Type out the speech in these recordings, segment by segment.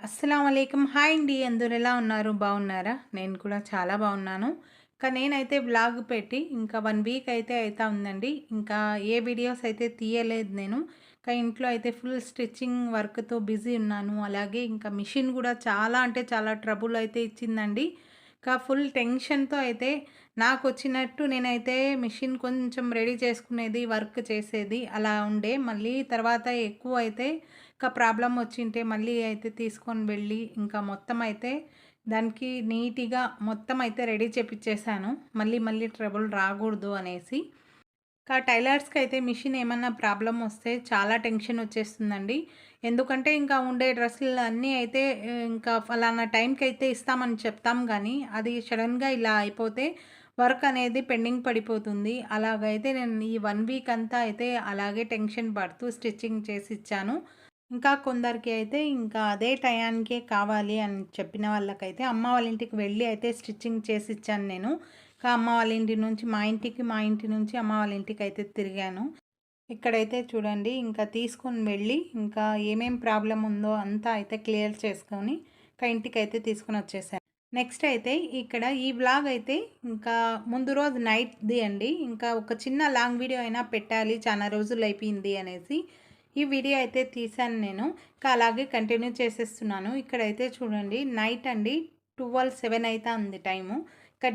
అస్సలం వాలేకుమ్. హాయ్ అండి. అందరూ ఎలా ఉన్నారు? బాగున్నారా? నేను కూడా చాలా బాగున్నాను. నేనైతే వ్లాగ్ పెట్టి ఇంకా 1 వీక్ అయితే అయితా ఉందండి. ఇంకా ఏ వీడియోస్ అయితే తీయలేదు నేను. ఇంట్లో అయితే ఫుల్ స్టిచ్చింగ్ వర్క్‌తో బిజీ ఉన్నాను. అలాగే ఇంకా మిషన్ కూడా చాలా అంటే చాలా ట్రబుల్ అయితే ఇచ్చిందండి. ఫుల్ టెన్షన్‌తో అయితే నాకొచ్చినట్టు నేనైతే మిషన్ కొంచెం రెడీ చేసుకునేది, వర్క్ చేసేది అలా ఉండే. మళ్ళీ తర్వాత ఎక్కువ అయితే ప్రాబ్లమ్ వచ్చింటే మళ్ళీ అయితే తీసుకొని వెళ్ళి ఇంకా మొత్తం అయితే దానికి నీట్‌గా మొత్తం అయితే రెడీ చేపిచ్చేసాను. మళ్ళీ మళ్ళీ ట్రబుల్ రాకూడదు అనేసి. టైలర్స్‌కి అయితే మిషన్ ఏమన్నా ప్రాబ్లమ్ వస్తే చాలా టెన్షన్ వచ్చేస్తుందండి. ఎందుకంటే ఇంకా ఉండే డ్రెస్సులు అన్నీ అయితే ఇంకా ఫలానా టైంకి అయితే ఇస్తామని చెప్తాం గానీ, అది సడెన్‌గా ఇలా అయిపోతే వర్క్ అనేది పెండింగ్ పడిపోతుంది. అలాగైతే నేను ఈ 1 వీక్ అంతా అయితే అలాగే టెన్షన్ పడుతూ స్టిచ్చింగ్ చేసిచ్చాను. ఇంకా కొందరికి అయితే ఇంకా అదే టయానికే కావాలి అని చెప్పిన వాళ్ళకైతే అమ్మ వాళ్ళ ఇంటికి వెళ్ళి అయితే స్టిచ్చింగ్ చేసిచ్చాను నేను. అమ్మ వాళ్ళ ఇంటి నుంచి మా ఇంటికి, మా ఇంటి నుంచి అమ్మ వాళ్ళ ఇంటికి అయితే తిరిగాను. ఇక్కడైతే చూడండి ఇంకా తీసుకొని వెళ్ళి ఇంకా ఏమేం ప్రాబ్లమ్ ఉందో అంతా అయితే క్లియర్ చేసుకొని ఇంటికైతే తీసుకొని వచ్చేసాను. నెక్స్ట్ అయితే ఇక్కడ ఈ వ్లాగ్ అయితే ఇంకా ముందు రోజు నైట్‌ది అండి. ఇంకా ఒక చిన్న లాంగ్ వీడియో అయినా పెట్టాలి, చాలా రోజులు అయిపోయింది అనేసి ఈ వీడియో అయితే తీశాను నేను. అలాగే కంటిన్యూ చేసేస్తున్నాను. ఇక్కడైతే చూడండి నైట్ అండి 12:07 అయితా ఉంది టైము.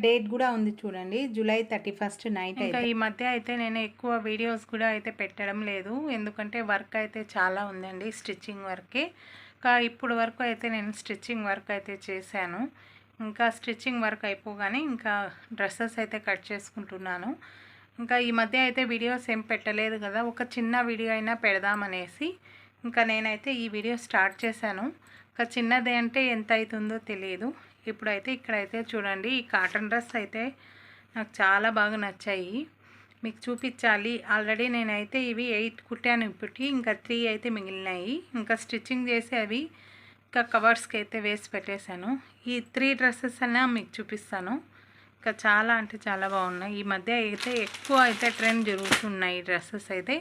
డేట్ కూడా ఉంది చూడండి, జూలై 31 నైట్ అయితే. ఈ మధ్య అయితే నేను ఎక్కువ వీడియోస్ కూడా అయితే పెట్టడం లేదు. ఎందుకంటే వర్క్ అయితే చాలా ఉందండి, స్టిచ్చింగ్ వర్కే. ఇప్పుడు వరకు అయితే నేను స్టిచ్చింగ్ వర్క్ అయితే చేశాను. ఇంకా స్టిచ్చింగ్ వర్క్ అయిపోగానే ఇంకా డ్రెస్సెస్ అయితే కట్ చేసుకుంటున్నాను. ఇంకా ఈ మధ్య అయితే వీడియోస్ ఏం పెట్టలేదు కదా, ఒక చిన్న వీడియో అయినా పెడదామనేసి ఇంకా నేనైతే ఈ వీడియో స్టార్ట్ చేశాను. చిన్నది అంటే ఎంత అవుతుందో తెలియదు. ఇప్పుడైతే ఇక్కడైతే చూడండి, ఈ కాటన్ డ్రెస్ అయితే నాకు చాలా బాగా నచ్చాయి, మీకు చూపించాలి. ఆల్రెడీ నేనైతే ఇవి 8 కుట్టాను, ఇప్పటికి ఇంకా 3 అయితే మిగిలినాయి. ఇంకా స్టిచ్చింగ్ చేసి అవి ఇంకా కవర్స్కి అయితే వేసి పెట్టేశాను. ఈ 3 డ్రెస్సెస్ అన్నా మీకు చూపిస్తాను. ఇంకా చాలా అంటే చాలా బాగున్నాయి. ఈ మధ్య అయితే ఎక్కువ అయితే ట్రెండ్ జరుగుతున్నాయి డ్రెస్సెస్ అయితే.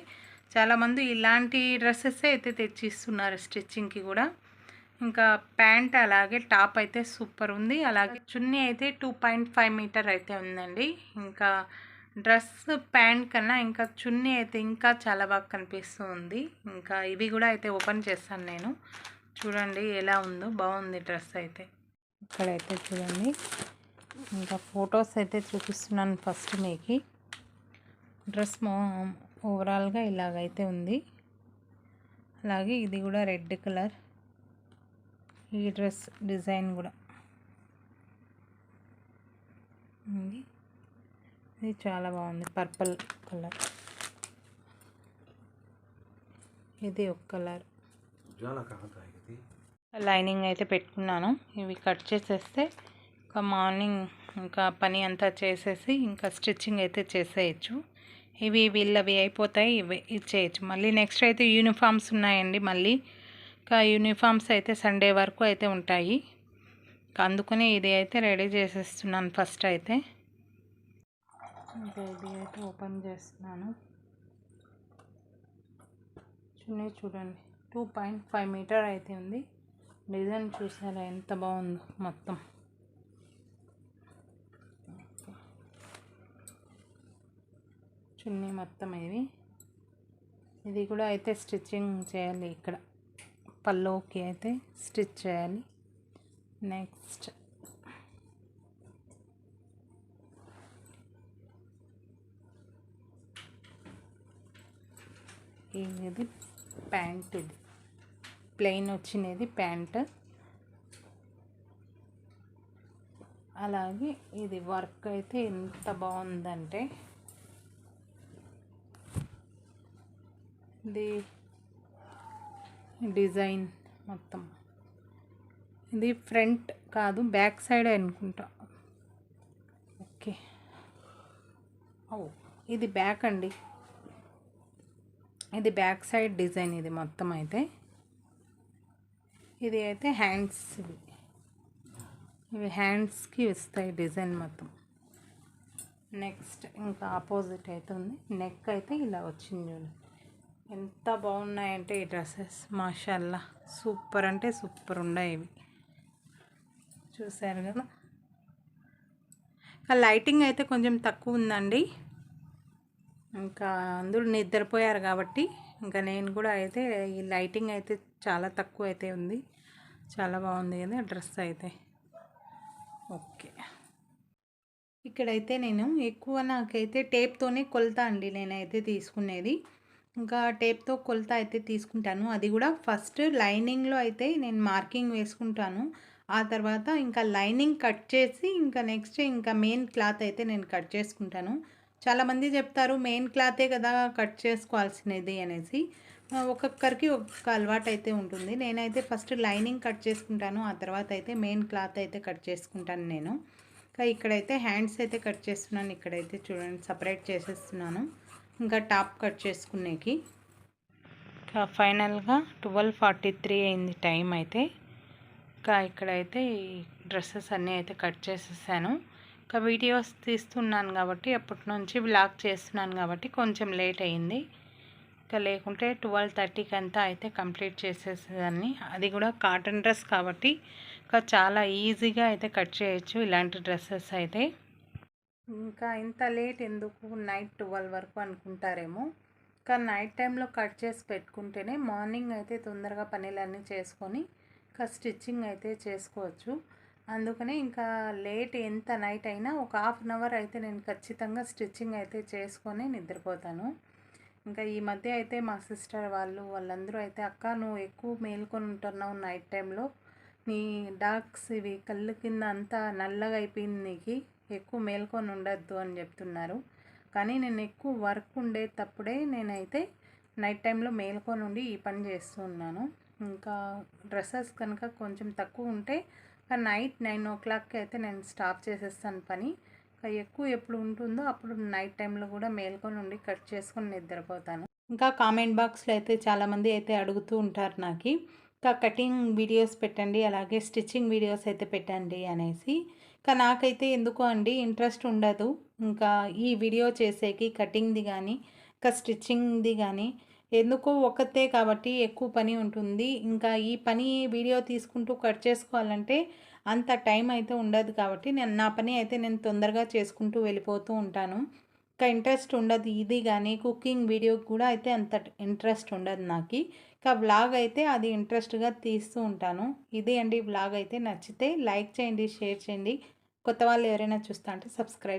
చాలామంది ఇలాంటి డ్రెస్సెస్ అయితే తెచ్చిస్తున్నారు స్టిచ్చింగ్కి కూడా. ఇంకా ప్యాంట్ అలాగే టాప్ అయితే సూపర్ ఉంది. అలాగే చున్నీ అయితే 2.5 మీటర్ అయితే ఉందండి. ఇంకా డ్రెస్ ప్యాంట్ కన్నా ఇంకా చున్నీ అయితే ఇంకా చాలా బాగా కనిపిస్తూ ఉంది. ఇంకా ఇవి కూడా అయితే ఓపెన్ చేస్తాను నేను. చూడండి ఎలా ఉందో, బాగుంది డ్రెస్ అయితే. ఇక్కడైతే చూడండి ఇంకా ఫొటోస్ అయితే చూపిస్తున్నాను ఫస్ట్ మీకు. డ్రెస్ ఓవరాల్గా ఇలాగైతే ఉంది. అలాగే ఇది కూడా రెడ్ కలర్, ఈ డ్రెస్ డిజైన్ కూడా ఉంది. ఇది చాలా బాగుంది, పర్పుల్ కలర్. ఇది ఒక కలర్. లైనింగ్ అయితే పెట్టుకున్నాను. ఇవి కట్ చేసేస్తే ఇంకా మార్నింగ్ ఇంకా పని అంతా చేసేసి ఇంకా స్టిచ్చింగ్ అయితే చేసేయచ్చు. ఇవి వీళ్ళవి అయిపోతాయి, ఇవి ఇచ్చేయచ్చు. మళ్ళీ నెక్స్ట్ అయితే యూనిఫామ్స్ ఉన్నాయండి. మళ్ళీ ఇంకా యూనిఫామ్స్ అయితే సండే వరకు అయితే ఉంటాయి. అందుకని ఇది అయితే రెడీ చేసేస్తున్నాను ఫస్ట్ అయితే. ఇంకా ఇది అయితే ఓపెన్ చేస్తున్నాను. చూడండి 2.5 మీటర్ అయితే ఉంది. డిజైన్ చూసారా ఎంత బాగుందో మొత్తం. చున్నీ మొత్తం ఇది కూడా అయితే స్టిచ్చింగ్ చేయాలి. ఇక్కడ పల్లోకి అయితే స్టిచ్ చేయాలి. నెక్స్ట్ ఇది ప్యాంట్, ఇది ప్లెయిన్ వచ్చినది ప్యాంట్. అలాగే ఇది వర్క్ అయితే ఎంత బాగుందంటే, ఇది డిజైన్ మొత్తం. ఇది ఫ్రంట్ కాదు, బ్యాక్ సైడ్ అనుకుంటా. ఓకే, ఇది బ్యాక్ అండి. ఇది బ్యాక్ సైడ్ డిజైన్ ఇది మొత్తం అయితే. ఇది అయితే హ్యాండ్స్, ఇవి హ్యాండ్స్కి వస్తాయి డిజైన్ మొత్తం. నెక్స్ట్ ఇంకా ఆపోజిట్ అయితే ఉంది. నెక్ అయితే ఇలా వచ్చింది చూడండి. ఎంత బాగున్నాయంటే ఈ డ్రెస్సెస్ మాషాల్లా సూపర్ అంటే సూపర్ ఉన్నాయి ఇవి. చూసారు కదా. లైటింగ్ అయితే కొంచెం తక్కువ ఉందండి. ఇంకా అందరూ నిద్రపోయారు కాబట్టి ఇంకా నేను కూడా అయితే ఈ లైటింగ్ అయితే చాలా తక్కువ అయితే ఉంది. చాలా బాగుంది కదా డ్రెస్ అయితే. ఓకే, ఇక్కడైతే నేను ఎక్కువ నాకైతే టేప్తోనే కొలత అండి నేనైతే తీసుకునేది. ఇంకా టేప్తో కొలత అయితే తీసుకుంటాను. అది కూడా ఫస్ట్ లైనింగ్లో అయితే నేను మార్కింగ్ వేసుకుంటాను. ఆ తర్వాత ఇంకా లైనింగ్ కట్ చేసి ఇంకా నెక్స్ట్ ఇంకా మెయిన్ క్లాత్ అయితే నేను కట్ చేసుకుంటాను. చాలామంది చెప్తారు మెయిన్ క్లాతే కదా కట్ చేసుకోవాల్సినది అనేసి. ఒక్కొక్కరికి ఒక్కొక్క అలవాటు అయితే ఉంటుంది. నేనైతే ఫస్ట్ లైనింగ్ కట్ చేసుకుంటాను. ఆ తర్వాత అయితే మెయిన్ క్లాత్ అయితే కట్ చేసుకుంటాను నేను. ఇక్కడైతే హ్యాండ్స్ అయితే కట్ చేస్తున్నాను. ఇక్కడైతే చూడండి సపరేట్ చేసేస్తున్నాను. ఇంకా టాప్ కట్ చేసుకునేకి ఫైనల్గా 12:43 అయింది టైం అయితే. ఇంకా ఇక్కడైతే ఈ డ్రెస్సెస్ అన్నీ అయితే కట్ చేసేసాను. ఇంకా వీడియోస్ తీస్తున్నాను కాబట్టి అప్పటి నుంచి వ్లాగ్ చేస్తున్నాను కాబట్టి కొంచెం లేట్ అయింది. ఇంకా లేకుంటే 12:30కి అంతా అయితే కంప్లీట్ చేసేసేదాన్ని. అది కూడా కాటన్ డ్రెస్ కాబట్టి ఇంకా చాలా ఈజీగా అయితే కట్ చేయొచ్చు ఇలాంటి డ్రెస్సెస్ అయితే. ఇంకా ఇంత లేట్ ఎందుకు నైట్ 12 వరకు అనుకుంటారేమో. ఇంకా నైట్ టైంలో కట్ చేసి పెట్టుకుంటేనే మార్నింగ్ అయితే తొందరగా పనులన్నీ చేసుకొని ఇంకా స్టిచ్చింగ్ అయితే చేసుకోవచ్చు. అందుకనే ఇంకా లేట్ ఎంత నైట్ అయినా ఒక హాఫ్ అన్ అవర్ అయితే నేను ఖచ్చితంగా స్టిచ్చింగ్ అయితే చేసుకొని నిద్రపోతాను. ఇంకా ఈ మధ్య అయితే మా సిస్టర్ వాళ్ళందరూ అయితే అక్క నువ్వు ఎక్కువ మేల్కొని ఉంటున్నావు నైట్ టైంలో, నీ డార్క్స్ ఇవి కళ్ళు కింద అంతా నల్లగా అయిపోయింది, నీకు ఎక్కువ మేల్కొని ఉండద్దు అని చెప్తున్నారు. కానీ నేను ఎక్కువ వర్క్ ఉండేటప్పుడే నేనైతే నైట్ టైంలో మేల్కొని ఉండి ఈ పని చేస్తూ ఉన్నాను. ఇంకా డ్రెస్సెస్ కనుక కొంచెం తక్కువ ఉంటే నైట్ 9 o'clockకి అయితే నేను స్టాప్ చేసేస్తాను పని. ఎక్కువ ఎప్పుడు ఉంటుందో అప్పుడు నైట్ టైంలో కూడా మేల్కొని ఉండి కట్ చేసుకొని నిద్రపోతాను. ఇంకా కామెంట్ బాక్స్లో అయితే చాలామంది అయితే అడుగుతూ ఉంటారు నాకు, ఇంకా కటింగ్ వీడియోస్ పెట్టండి అలాగే స్టిచ్చింగ్ వీడియోస్ అయితే పెట్టండి అనేసి. ఇంకా నాకైతే ఎందుకో అండి ఇంట్రెస్ట్ ఉండదు ఇంకా ఈ వీడియో చేసేకి, కటింగ్ది కానీ ఇంకా స్టిచ్చింగ్ది కానీ. ఎందుకో ఒకతే కాబట్టి ఎక్కువ పని ఉంటుంది. ఇంకా ఈ పని వీడియో తీసుకుంటూ కట్ చేసుకోవాలంటే అంత టైం అయితే ఉండదు కాబట్టి నా పని అయితే నేను తొందరగా చేసుకుంటూ వెళ్ళిపోతూ ఉంటాను. ఇంకా ఇంట్రెస్ట్ ఉండదు ఇది కానీ కుకింగ్ వీడియో కూడా అయితే అంత ఇంట్రెస్ట్ ఉండదు నాకు. ఇంకా వ్లాగ్ అయితే అది ఇంట్రెస్ట్గా తీస్తూ ఉంటాను. ఇదే అండి వ్లాగ్ అయితే. నచ్చితే లైక్ చేయండి, షేర్ చేయండి. కొత్త వాళ్ళు ఎవరైనా చూస్తా అంటే సబ్స్క్రైబ్